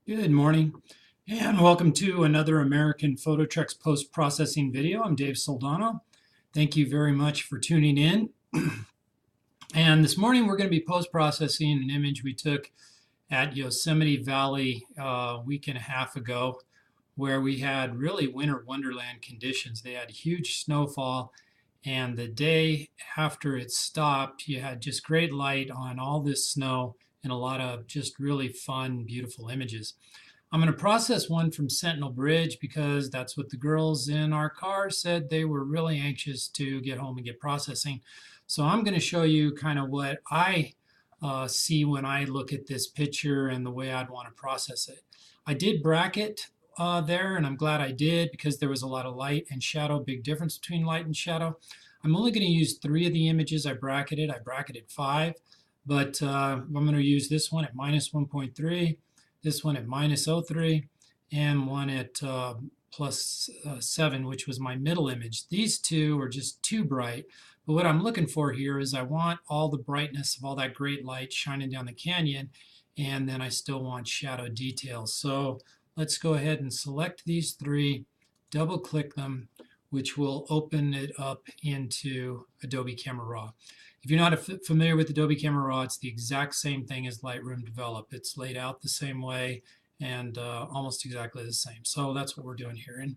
Good morning, and welcome to another American Phototrex post-processing video. I'm Dave Soldano. Thank you very much for tuning in. And this morning we're going to be post-processing an image we took at Yosemite Valley a week and a half ago, where we had really winter wonderland conditions. They had huge snowfall, and the day after it stopped, you had just great light on all this snow and a lot of just really fun, beautiful images. I'm going to process one from Sentinel Bridge because that's what the girls in our car said they were really anxious to get home and get processing. So I'm going to show you kind of what I see when I look at this picture and the way I'd want to process it. I did bracket there, and I'm glad I did because there was a lot of light and shadow, big difference between light and shadow. I'm only going to use 3 of the images I bracketed. I bracketed 5, but I'm going to use this one at minus 1.3, this one at minus 0.3, and one at plus 7, which was my middle image. These two are just too bright, but what I'm looking for here is I want all the brightness of all that great light shining down the canyon, and then I still want shadow details. So let's go ahead and select these 3, double click them, which will open it up into Adobe Camera RAW. If you're not familiar with Adobe Camera RAW, it's the exact same thing as Lightroom Develop. It's laid out the same way and almost exactly the same. So that's what we're doing here. And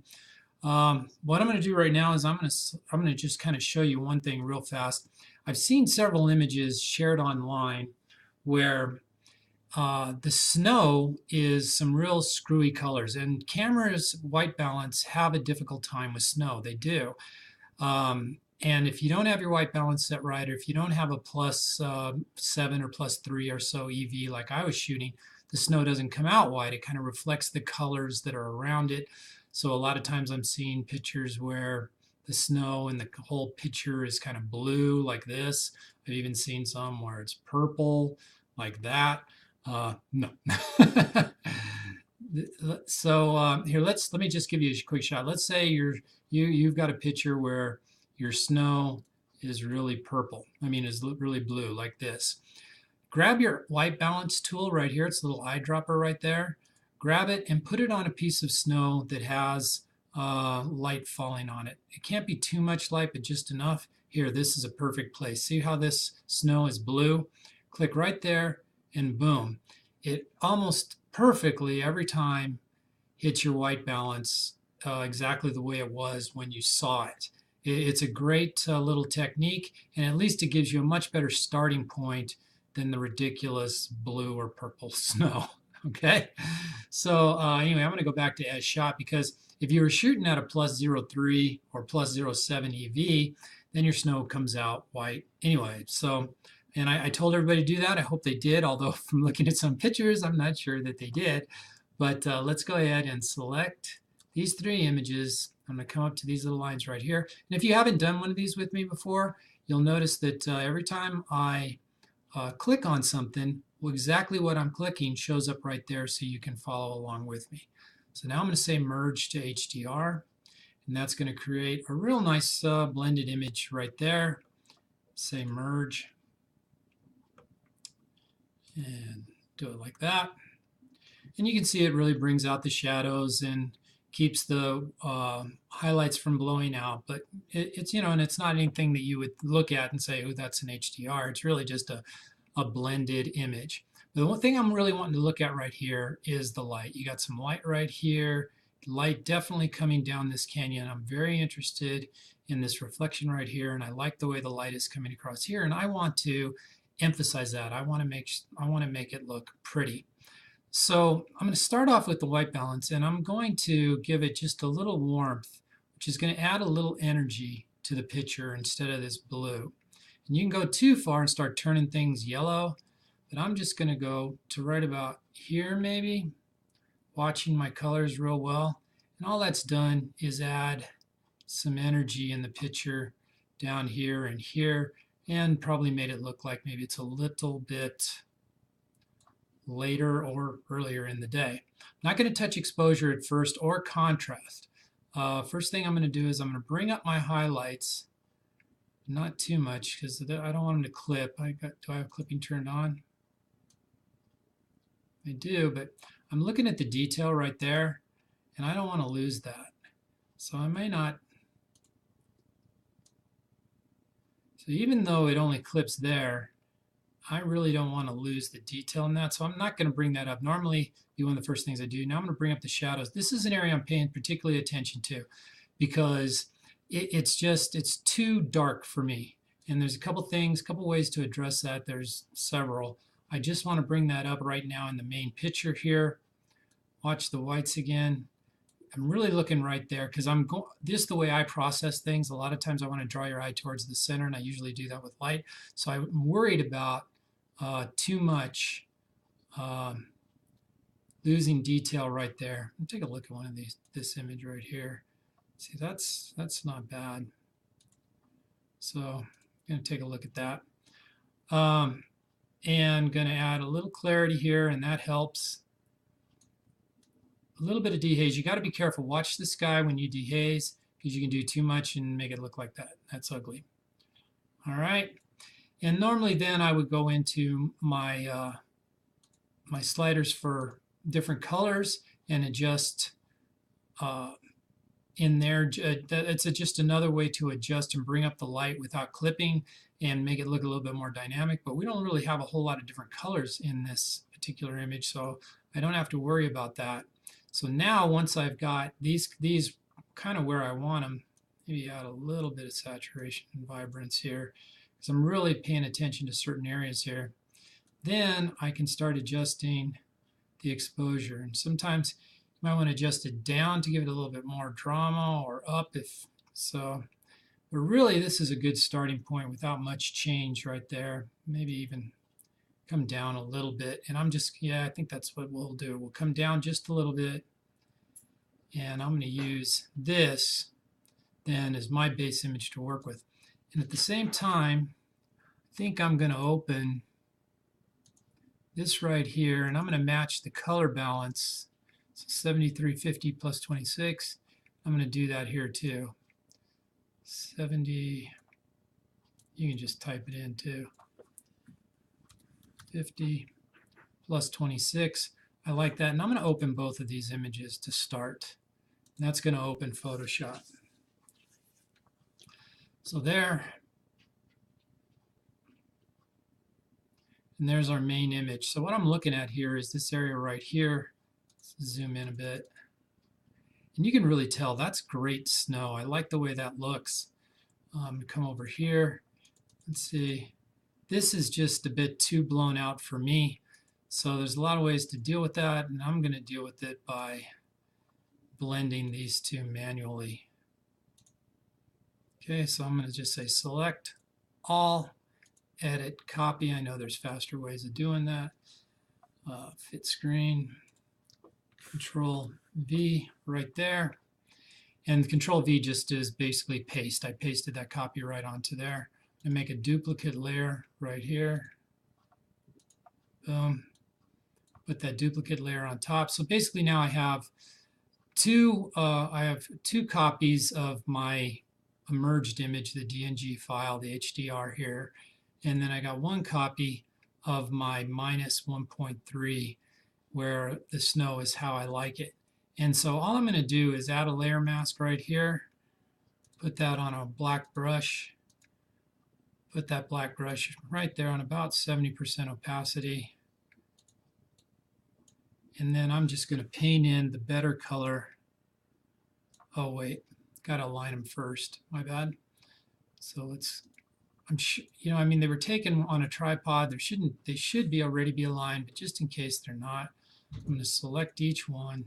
what I'm going to do right now is I'm going to just kind of show you one thing real fast. I've seen several images shared online where the snow is some real screwy colors, and cameras white balance have a difficult time with snow. They do. And if you don't have your white balance set right, or if you don't have a plus 7 or plus 3 or so EV like I was shooting, the snow doesn't come out white. It kind of reflects the colors that are around it. So a lot of times I'm seeing pictures where the snow and the whole picture is kind of blue like this. I've even seen some where it's purple like that. No. So here, let me just give you a quick shot. Let's say you've got a picture where your snow is really purple. I mean, is really blue like this. Grab your white balance tool right here. It's a little eyedropper right there. Grab it and put it on a piece of snow that has light falling on it. It can't be too much light, but just enough. Here, this is a perfect place. See how this snow is blue? Click right there and boom. It almost perfectly every time hits your white balance exactly the way it was when you saw it. It's a great little technique, and at least it gives you a much better starting point than the ridiculous blue or purple snow. Okay, so anyway, I'm going to go back to as shot, because if you were shooting at a plus 0.3 or plus 0.7 EV, then your snow comes out white anyway. So, and I told everybody to do that. I hope they did, although from looking at some pictures, I'm not sure that they did. But let's go ahead and select these 3 images. I'm going to come up to these little lines right here. And if you haven't done one of these with me before, you'll notice that every time I click on something, well, exactly what I'm clicking shows up right there so you can follow along with me. So now I'm going to say merge to HDR, and that's going to create a real nice blended image right there. Say merge and do it like that. And you can see it really brings out the shadows and keeps the highlights from blowing out. But it's, you know, and it's not anything that you would look at and say, oh, that's an HDR. It's really just a blended image. The one thing I'm really wanting to look at right here is the light. You got some light right here, light definitely coming down this canyon. I'm very interested in this reflection right here, and I like the way the light is coming across here, and I want to emphasize that. I want to make it look pretty. So I'm going to start off with the white balance, and I'm going to give it just a little warmth, which is going to add a little energy to the picture instead of this blue. And you can go too far and start turning things yellow, but I'm just going to go to right about here maybe, watching my colors real well. And all that's done is add some energy in the picture down here and here, and probably made it look like maybe it's a little bit later or earlier in the day. I'm not going to touch exposure at first or contrast. First thing I'm going to do is I'm going to bring up my highlights, not too much because I don't want them to clip. Do I have clipping turned on? I do, but I'm looking at the detail right there, and I don't want to lose that. So I may not. So even though it only clips there, I really don't want to lose the detail in that, so I'm not going to bring that up. Normally, be one of the first things I do. Now I'm going to bring up the shadows. This is an area I'm paying particularly attention to because it's too dark for me. And there's a couple things, couple ways to address that. There's several. I just want to bring that up right now in the main picture here. Watch the whites again. I'm really looking right there because this is the way I process things. A lot of times I want to draw your eye towards the center, and I usually do that with light. So I'm worried about too much losing detail right there. Let me take a look at one of this image right here. See, that's not bad. So I'm going to take a look at that. And going to add a little clarity here, and that helps. A little bit of dehaze. You got to be careful. Watch the sky when you dehaze because you can do too much and make it look like that. That's ugly. All right. And normally then I would go into my my sliders for different colors and adjust in there. It's just another way to adjust and bring up the light without clipping and make it look a little bit more dynamic. But we don't really have a whole lot of different colors in this particular image, so I don't have to worry about that. So now once I've got these kind of where I want them, maybe add a little bit of saturation and vibrance here because I'm really paying attention to certain areas here. Then I can start adjusting the exposure. And sometimes you might want to adjust it down to give it a little bit more drama, or up if so. But really this is a good starting point without much change right there. Maybe even come down a little bit, and I'm just, yeah, I think that's what we'll do. We'll come down just a little bit, and I'm going to use this then as my base image to work with. And at the same time, I think I'm going to open this right here, and I'm going to match the color balance. So 7350 plus 26. I'm going to do that here too. 70, you can just type it in too. 50 plus 26. I like that. And I'm going to open both of these images to start. And that's going to open Photoshop. So there. And there's our main image. So what I'm looking at here is this area right here. Let's zoom in a bit. And you can really tell that's great snow. I like the way that looks. Come over here. Let's see. This is just a bit too blown out for me. So there's a lot of ways to deal with that, and I'm going to deal with it by blending these two manually. Okay, so I'm going to just say select all, edit, copy. I know there's faster ways of doing that. Fit screen, Control V right there. And Control V just is basically paste. I pasted that copy right onto there. And make a duplicate layer right here. Boom. Put that duplicate layer on top. So basically now I have two copies of my emerged image, the DNG file, the HDR here, and then I got one copy of my minus 1.3 where the snow is how I like it. And so all I'm going to do is add a layer mask right here, put that on a black brush. Put that black brush right there on about 70% opacity. And then I'm just going to paint in the better color. Oh wait, got to align them first. My bad. So let's, you know, I mean, they were taken on a tripod. They should already be aligned, but just in case they're not, I'm going to select each one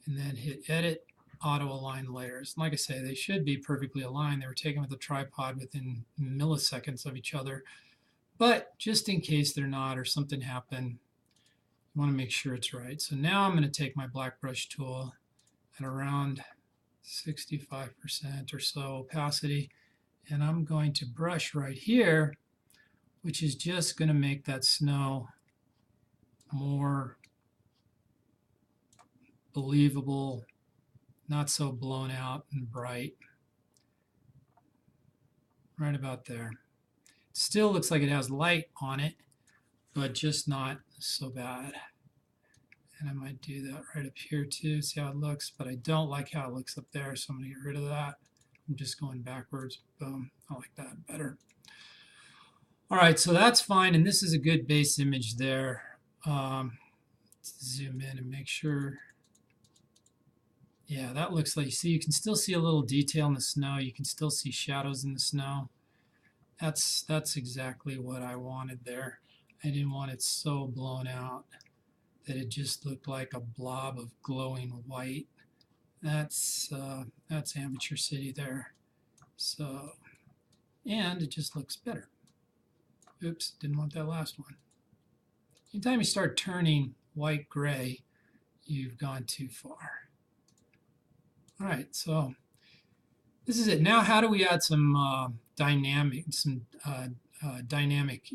and then hit edit. Auto align layers. Like I say, they should be perfectly aligned. They were taken with a tripod within milliseconds of each other. But just in case they're not or something happened, you want to make sure it's right. So now I'm going to take my black brush tool at around 65% or so opacity, and I'm going to brush right here, which is just going to make that snow more believable, not so blown out and bright. Right about there. It still looks like it has light on it, but just not so bad. And I might do that right up here too, see how it looks, but I don't like how it looks up there, so I'm going to get rid of that. I'm just going backwards. Boom. I like that better. All right, so that's fine, and this is a good base image there. Zoom in and make sure. Yeah, that looks like, see, you can still see a little detail in the snow. You can still see shadows in the snow. That's exactly what I wanted there. I didn't want it so blown out that it just looked like a blob of glowing white. That's Amateur City there. So, and it just looks better. Oops, didn't want that last one. Anytime you start turning white gray, you've gone too far. All right, so this is it. Now, how do we add some dynamic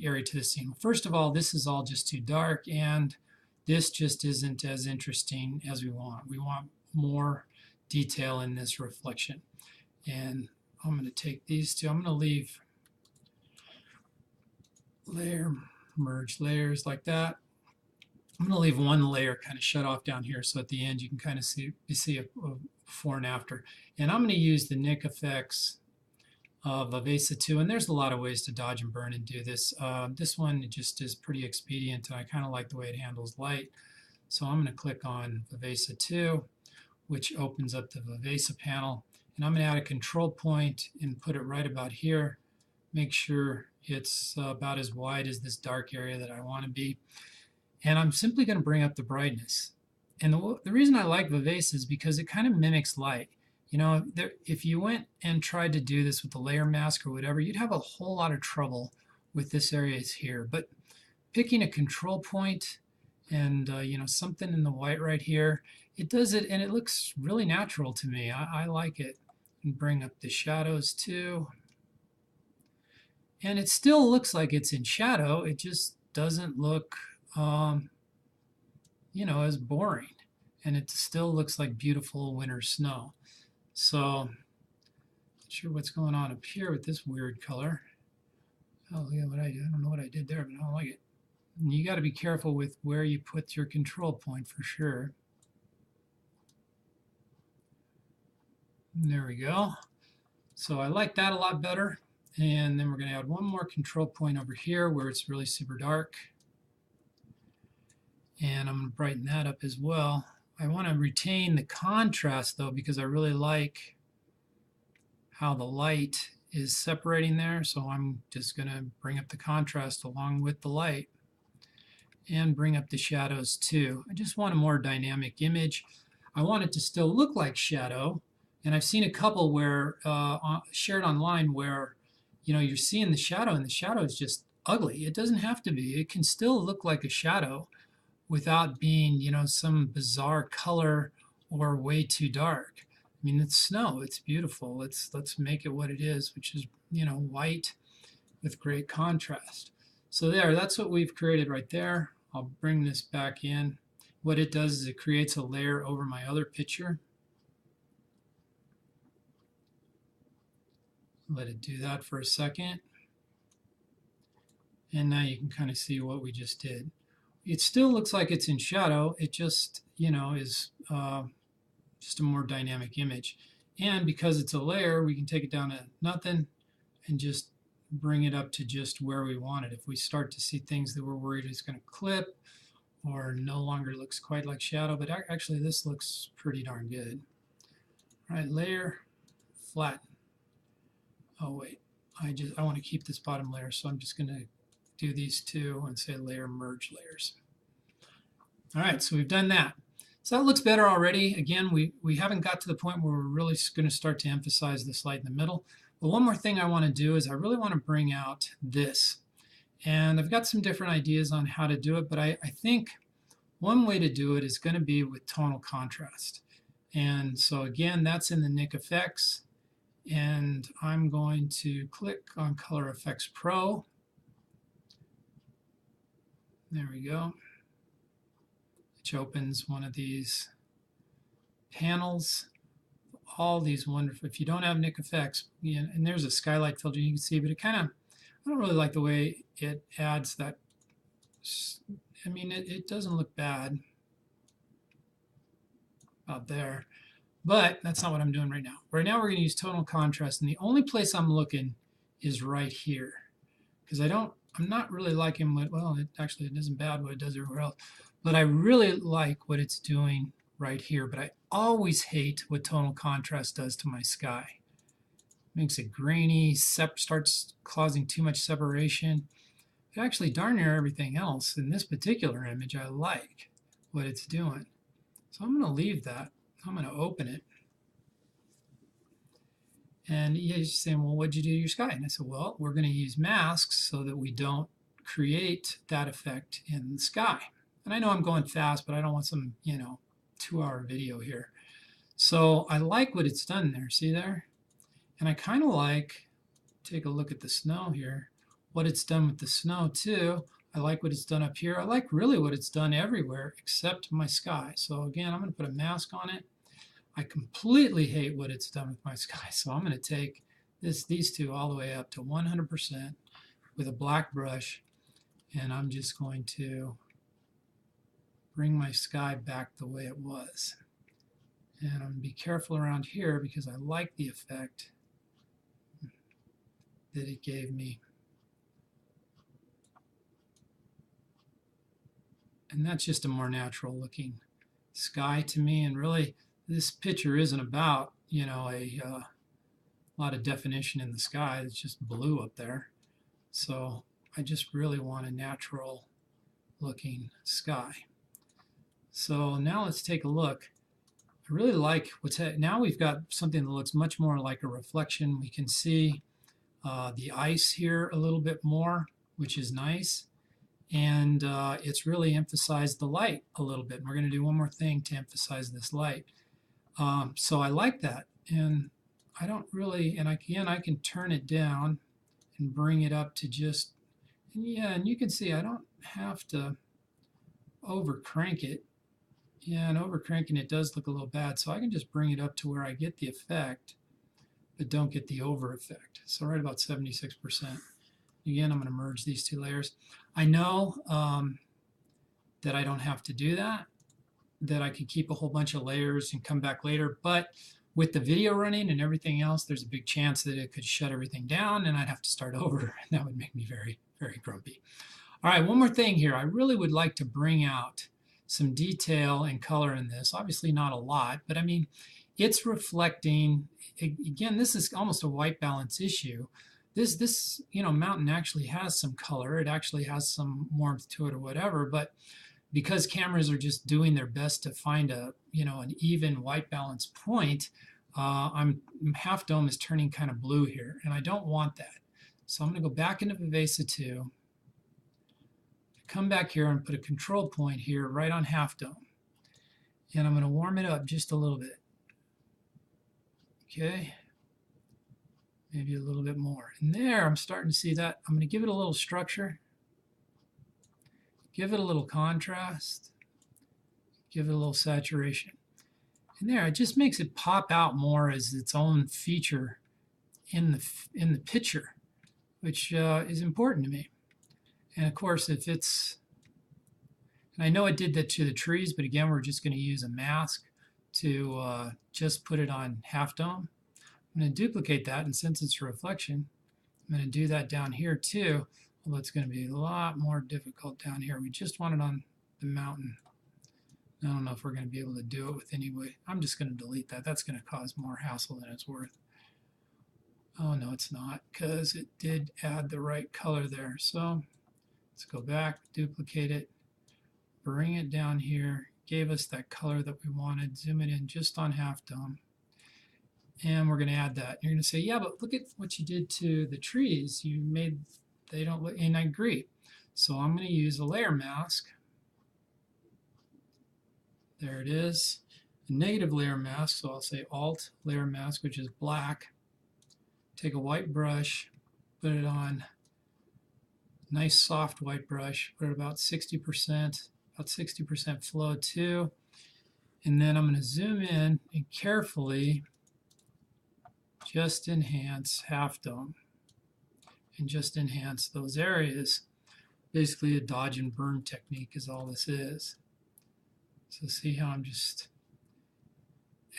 area to the scene? Well, first of all, this is all just too dark, and this just isn't as interesting as we want. We want more detail in this reflection. And I'm going to take these two. I'm going to leave layer, merge layers like that. I'm going to leave one layer kind of shut off down here, so at the end you can kind of see a before and after. And I'm going to use the Nik Efex of Vivesa 2, and there's a lot of ways to dodge and burn and do this. This one just is pretty expedient, and I kind of like the way it handles light. So I'm going to click on Vivesa 2, which opens up the Vivesa panel, and I'm going to add a control point and put it right about here. Make sure it's about as wide as this dark area that I want to be. And I'm simply going to bring up the brightness. And the reason I like Vivesa is because it kind of mimics light. You know, if you went and tried to do this with the layer mask or whatever, you'd have a whole lot of trouble with this area here. But picking a control point and you know, something in the white right here, it does it, and it looks really natural to me. I like it. And bring up the shadows too. And it still looks like it's in shadow. It just doesn't look you know, as boring, and it still looks like beautiful winter snow. So, not sure what's going on up here with this weird color. Oh, look at what I did. I don't know what I did there, but I don't like it. And you got to be careful with where you put your control point for sure. And there we go. So I like that a lot better. And then we're going to add one more control point over here where it's really super dark. And I'm going to brighten that up as well. I want to retain the contrast though, because I really like how the light is separating there. So I'm just going to bring up the contrast along with the light and bring up the shadows too. I just want a more dynamic image. I want it to still look like shadow. And I've seen a couple where shared online where, you know, you're seeing the shadow and the shadow is just ugly. It doesn't have to be. It can still look like a shadow without being, you know, some bizarre color or way too dark. I mean, it's snow. It's beautiful. Let's make it what it is, which is, you know, white with great contrast. So there, that's what we've created right there. I'll bring this back in. What it does is it creates a layer over my other picture. Let it do that for a second. And now you can kind of see what we just did. It still looks like it's in shadow. It just, you know, is just a more dynamic image. And because it's a layer, we can take it down to nothing and just bring it up to just where we want it. If we start to see things that we're worried is going to clip or no longer looks quite like shadow, but actually this looks pretty darn good. All right, layer, flatten. Oh wait, I want to keep this bottom layer, so I'm just going to do these two and say layer merge layers. All right, so we've done that. So that looks better already. Again, we haven't got to the point where we're really going to start to emphasize this light in the middle. But one more thing I want to do is I really want to bring out this. And I've got some different ideas on how to do it, but I think one way to do it is going to be with tonal contrast. And so again, that's in the Nik Efex. And I'm going to click on Color Effects Pro. There we go. Which opens one of these panels. All these wonderful, if you don't have Nik Efex, you know, and there's a skylight filter you can see, but it kind of, I don't really like the way it adds that I mean, it doesn't look bad out there, but that's not what I'm doing right now. Right now we're going to use tonal contrast, and the only place I'm looking is right here, because I'm not really liking what, well, it isn't bad what it does everywhere else, but I really like what it's doing right here. But I always hate what tonal contrast does to my sky. Makes it grainy, starts causing too much separation. But actually, darn near everything else in this particular image, I like what it's doing. So I'm going to leave that. I'm going to open it. And he's saying, well, what'd you do to your sky? And I said, well, we're going to use masks so that we don't create that effect in the sky. And I know I'm going fast, but I don't want some, 2-hour video here. So I like what it's done there. See there? And I kind of like, take a look at the snow here, what it's done with the snow too. I like what it's done up here. I like really what it's done everywhere except my sky. So again, I'm going to put a mask on it. I completely hate what it's done with my sky. So I'm going to take these two all the way up to 100% with a black brush. And I'm just going to bring my sky back the way it was. And I'm going to be careful around here because I like the effect that it gave me. And that's just a more natural looking sky to me. And really, this picture isn't about, a lot of definition in the sky. It's just blue up there. So I just really want a natural looking sky. So now let's take a look. I really like now we've got something that looks much more like a reflection. We can see the ice here a little bit more, which is nice. And it's really emphasized the light a little bit. And we're going to do one more thing to emphasize this light. So I like that. And I don't really, and again, I can turn it down and bring it up to just, and you can see I don't have to over crank it. Yeah, and over cranking it does look a little bad. So I can just bring it up to where I get the effect, but don't get the over effect. So right about 76%. Again, I'm going to merge these two layers. I know that I don't have to do that, that I could keep a whole bunch of layers and come back later, but with the video running and everything else, there's a big chance that it could shut everything down and I'd have to start over, and that would make me very, very grumpy. All right, one more thing here. I really would like to bring out some detail and color in this. Obviously not a lot, but I mean, it's reflecting, again, this is almost a white balance issue. This mountain actually has some color. It actually has some warmth to it or whatever, but because cameras are just doing their best to find an even white balance point, half dome is turning kind of blue here, and I don't want that. So I'm going to go back into Vivesa 2, come back here and put a control point here right on half dome. And I'm going to warm it up just a little bit. Okay. Maybe a little bit more. And there, I'm starting to see that. I'm going to give it a little structure. Give it a little contrast. Give it a little saturation. And there, it just makes it pop out more as its own feature in the picture, which is important to me. And of course, if it's, and I know it did that to the trees, but again, we're just going to use a mask to just put it on half dome. I'm going to duplicate that, and since it's a reflection, I'm going to do that down here too, although it's going to be a lot more difficult down here. We just want it on the mountain. I don't know if we're going to be able to do it with any way. I'm just going to delete that. That's going to cause more hassle than it's worth. Oh, no, it's not, because it did add the right color there. So let's go back, duplicate it, bring it down here, gave us that color that we wanted, zoom it in just on half dome. And we're going to add that. You're going to say, yeah, but look at what you did to the trees. You made, they don't look, and I agree. So I'm going to use a layer mask. There it is. A negative layer mask, so I'll say Alt layer mask, which is black. Take a white brush, put it on, nice soft white brush, put it about 60%, about 60% flow too. And then I'm going to zoom in and carefully just enhance half dome and just enhance those areas. Basically a dodge and burn technique is all this is. So see how I'm just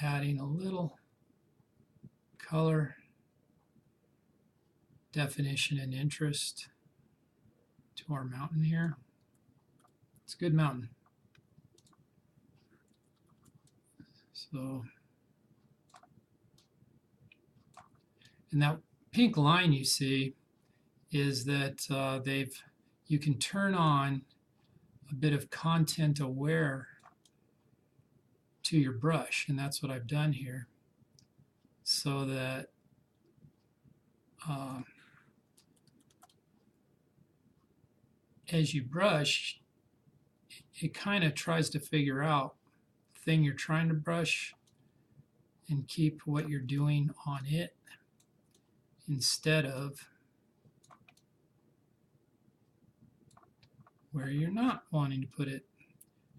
adding a little color, definition, and interest to our mountain here. It's a good mountain. So, and that pink line you see is that you can turn on a bit of content aware to your brush, and that's what I've done here, so that as you brush, it kind of tries to figure out the thing you're trying to brush and keep what you're doing on it instead of where you're not wanting to put it.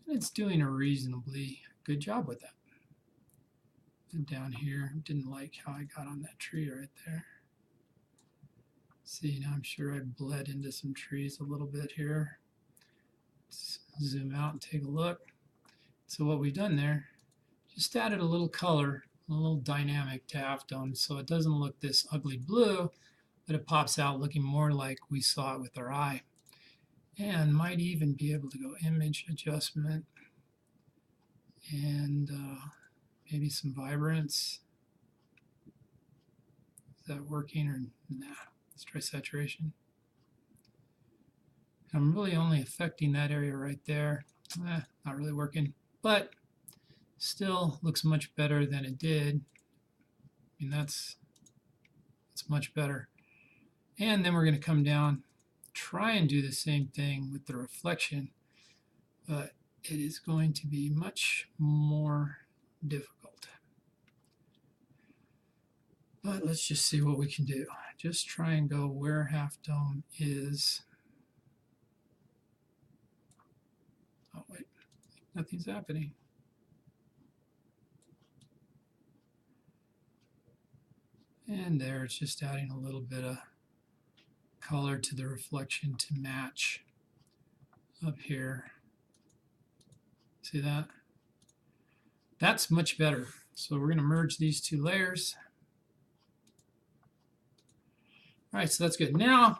And it's doing a reasonably good job with that. And down here, didn't like how I got on that tree right there. See, now I'm sure I bled into some trees a little bit here. Let's zoom out and take a look. So what we've done there, just added a little color, a little dynamic to half-tone, so it doesn't look this ugly blue, but it pops out looking more like we saw it with our eye. And might even be able to go image adjustment and maybe some vibrance. Is that working or nah? Let's try saturation. I'm really only affecting that area right there. Not really working, but still looks much better than it did. I mean, that's much better. And then we're going to come down, try and do the same thing with the reflection, but it is going to be much more difficult. But let's just see what we can do. Just try and go where halftone is. Oh wait, nothing's happening. And there, it's just adding a little bit of color to the reflection to match up here. See that? That's much better. So we're going to merge these two layers. All right, so that's good. Now,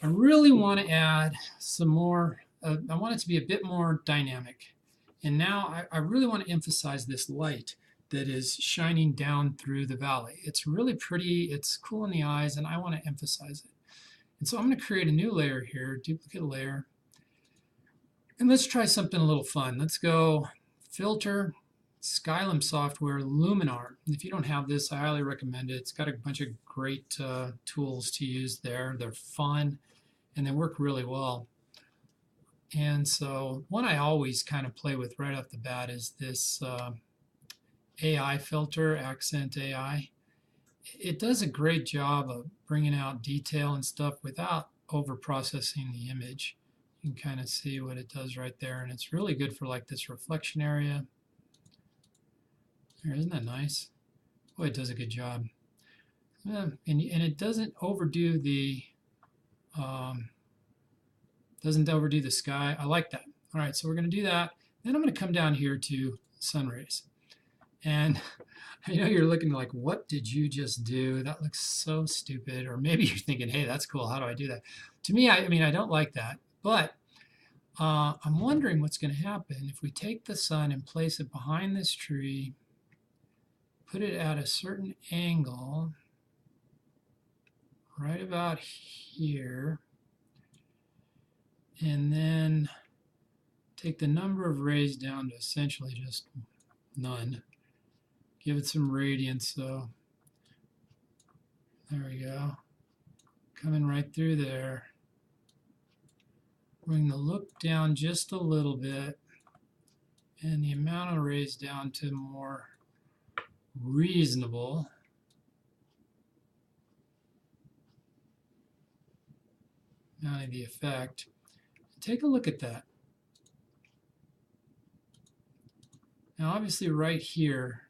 I really want to add some more, I want it to be a bit more dynamic. And now I really want to emphasize this light that is shining down through the valley. It's really pretty, it's cool in the eyes, and I want to emphasize it. And so I'm going to create a new layer here, duplicate layer. And let's try something a little fun. Let's go Filter, Skylum Software, Luminar. If you don't have this, I highly recommend it. It's got a bunch of great tools to use there. They're fun, and they work really well. And so one I always kind of play with right off the bat is this AI filter, Accent AI. It does a great job of bringing out detail and stuff without over processing the image. You can kind of see what it does right there, and it's really good for like this reflection area. There, isn't that nice? Boy, it does a good job. And it doesn't overdo the sky. I like that. All right, so we're going to do that. Then I'm going to come down here to sun rays. And I know you're looking like, what did you just do? That looks so stupid. Or maybe you're thinking, hey, that's cool. How do I do that? To me, I mean, I don't like that. But I'm wondering what's going to happen if we take the sun and place it behind this tree, put it at a certain angle, right about here, and then take the number of rays down to essentially just none. Give it some radiance, so there we go. Coming right through there. Bring the look down just a little bit, and the amount of rays down to more reasonable. Amount of the effect. Take a look at that. Now obviously right here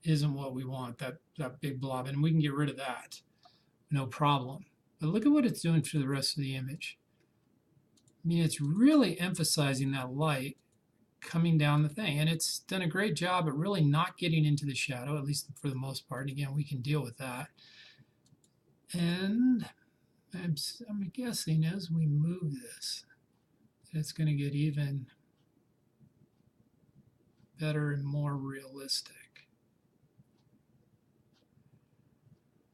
isn't what we want, that big blob, and we can get rid of that. no problem. But look at what it's doing to the rest of the image. I mean, it's really emphasizing that light coming down the thing, and it's done a great job at really not getting into the shadow, at least for the most part. Again, we can deal with that. And I'm guessing as we move this, it's going to get even better and more realistic.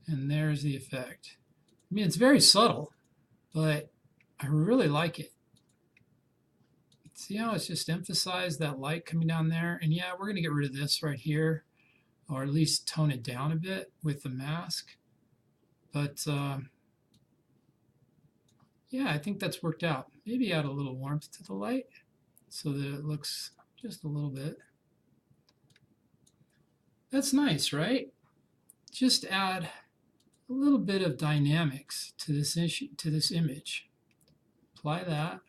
And there's the effect. I mean, it's very subtle, but I really like it. See how it's just emphasized that light coming down there? And yeah, we're going to get rid of this right here, or at least tone it down a bit with the mask. But yeah, I think that's worked out. Maybe add a little warmth to the light so that it looks just a little bit. That's nice, right? Just add a little bit of dynamics to this image. Apply that.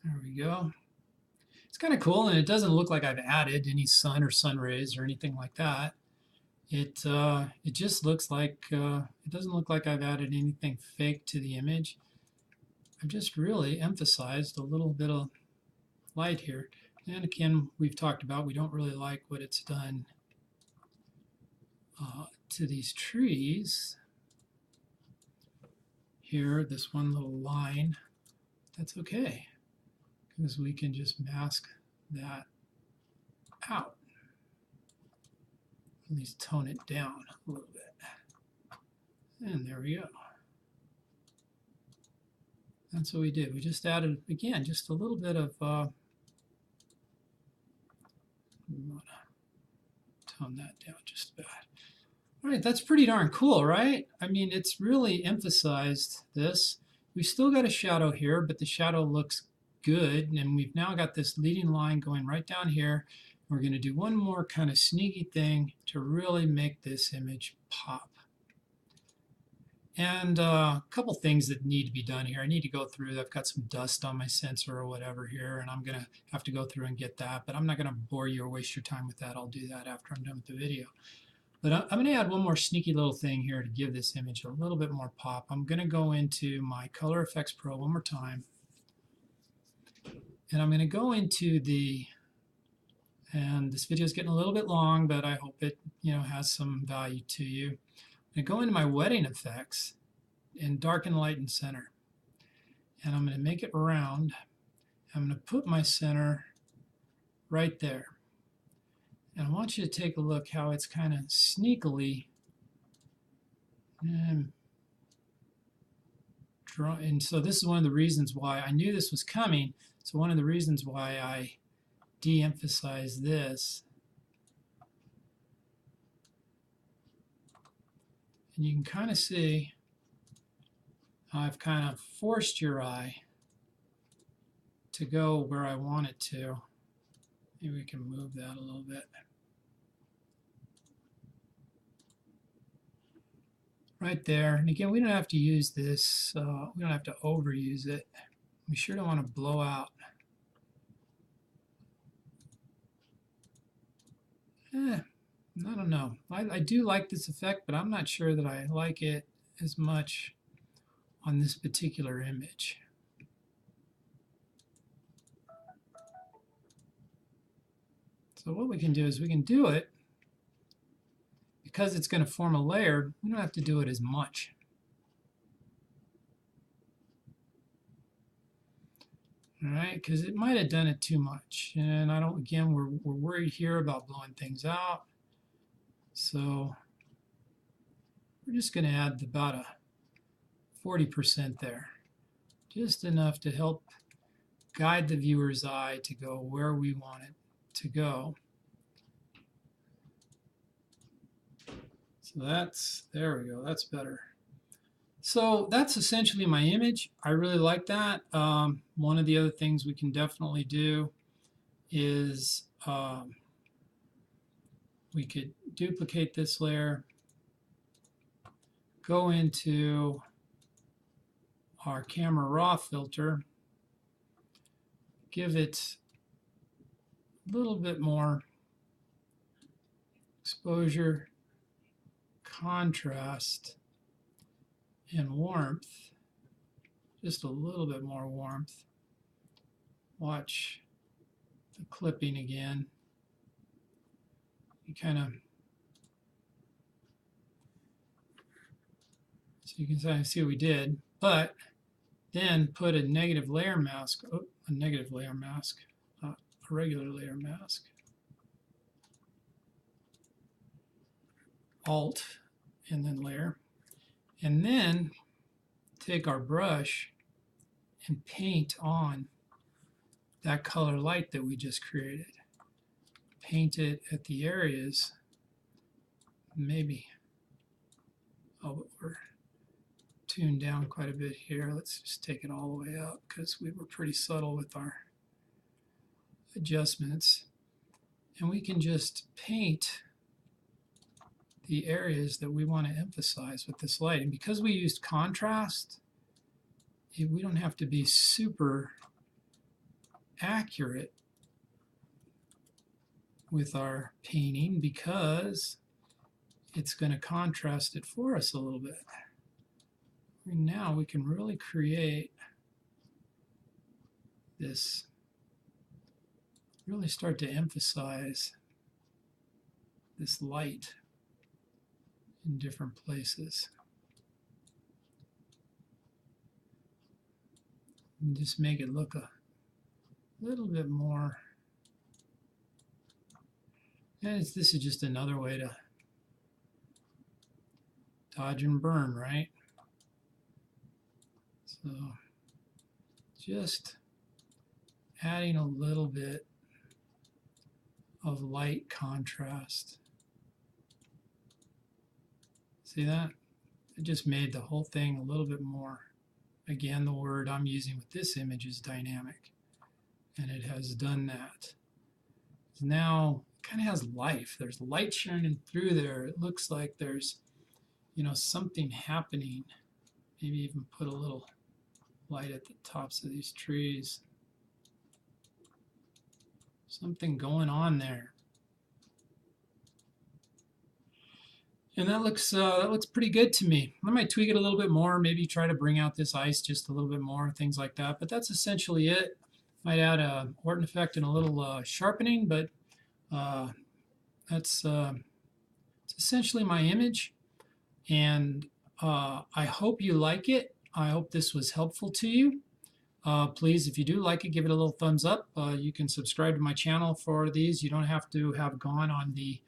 There we go. It's kind of cool, and it doesn't look like I've added any sun or sun rays or anything like that. It just looks like it doesn't look like I've added anything fake to the image. I've just really emphasized a little bit of light here. And again, we've talked about we don't really like what it's done to these trees. Here, this one little line, that's okay, because we can just mask that out. At least tone it down a little bit. And there we go. That's what we did. We just added, again, just a little bit of, we want to tone that down just a bit. All right, that's pretty darn cool, right? I mean, it's really emphasized this. We still got a shadow here, but the shadow looks good. And we've now got this leading line going right down here. We're going to do one more kind of sneaky thing to really make this image pop. And a couple things that need to be done here. I need to go through, I've got some dust on my sensor or whatever here, and I'm going to have to go through and get that, but I'm not going to bore you or waste your time with that. I'll do that after I'm done with the video. But I'm going to add one more sneaky little thing here to give this image a little bit more pop. I'm going to go into my Color Effects Pro one more time, and I'm going to go into the, and this video is getting a little bit long, but I hope it has some value to you. I'm going to go into my Wedding Effects and Darken, Light, and Center. And I'm going to make it round. I'm going to put my center right there. And I want you to take a look how it's kind of sneakily and so this is one of the reasons why I knew this was coming. So one of the reasons why I de-emphasize this. And you can kind of see how I've kind of forced your eye to go where I want it to. Maybe we can move that a little bit. Right there. And again, we don't have to use this. We don't have to overuse it. We sure don't want to blow out. I don't know. I do like this effect, but I'm not sure that I like it as much on this particular image. So what we can do is we can do it, because it's going to form a layer, we don't have to do it as much. All right, because it might have done it too much. And I don't, again, we're worried here about blowing things out. So we're just going to add about a 40% there. Just enough to help guide the viewer's eye to go where we want it to go. So there we go, that's better. So that's essentially my image. I really like that. One of the other things we can definitely do is we could duplicate this layer, go into our Camera RAW filter, give it a little bit more exposure, contrast, and warmth. Just a little bit more warmth. Watch the clipping again. You kind of, so you can see what we did, but then put a negative layer mask, not a regular layer mask. Alt and then layer. And then take our brush and paint on that color light that we just created. Paint it at the areas, maybe, oh, but we're tuned down quite a bit here. Let's just take it all the way up because we were pretty subtle with our adjustments. And we can just paint the areas that we want to emphasize with this light. And because we used contrast, we don't have to be super accurate with our painting because it's going to contrast it for us a little bit. And now we can really create this, really start to emphasize this light in different places. And just make it look a little bit more. And this is just another way to dodge and burn, right? So just adding a little bit of light contrast. See that? It just made the whole thing a little bit more. Again, the word I'm using with this image is dynamic, and it has done that. Now it kind of has life. There's light shining through there. It looks like there's, you know, something happening. Maybe even put a little light at the tops of these trees. Something going on there. And that looks pretty good to me. I might tweak it a little bit more, maybe try to bring out this ice just a little bit more, things like that. But that's essentially it. Might add a Orton effect and a little sharpening, but it's essentially my image. And I hope you like it. I hope this was helpful to you. Please, if you do like it, give it a little thumbs up. You can subscribe to my channel for these. You don't have to have gone on the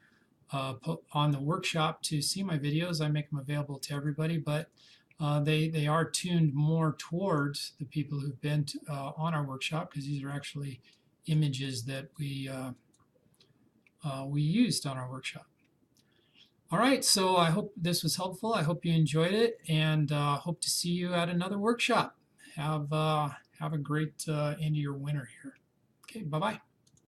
workshop to see my videos. I make them available to everybody, but they are tuned more towards the people who've been on our workshop, because these are actually images that we used on our workshop. All right, so I hope this was helpful. I hope you enjoyed it, and hope to see you at another workshop. Have a great end of your winter here. Okay, bye-bye.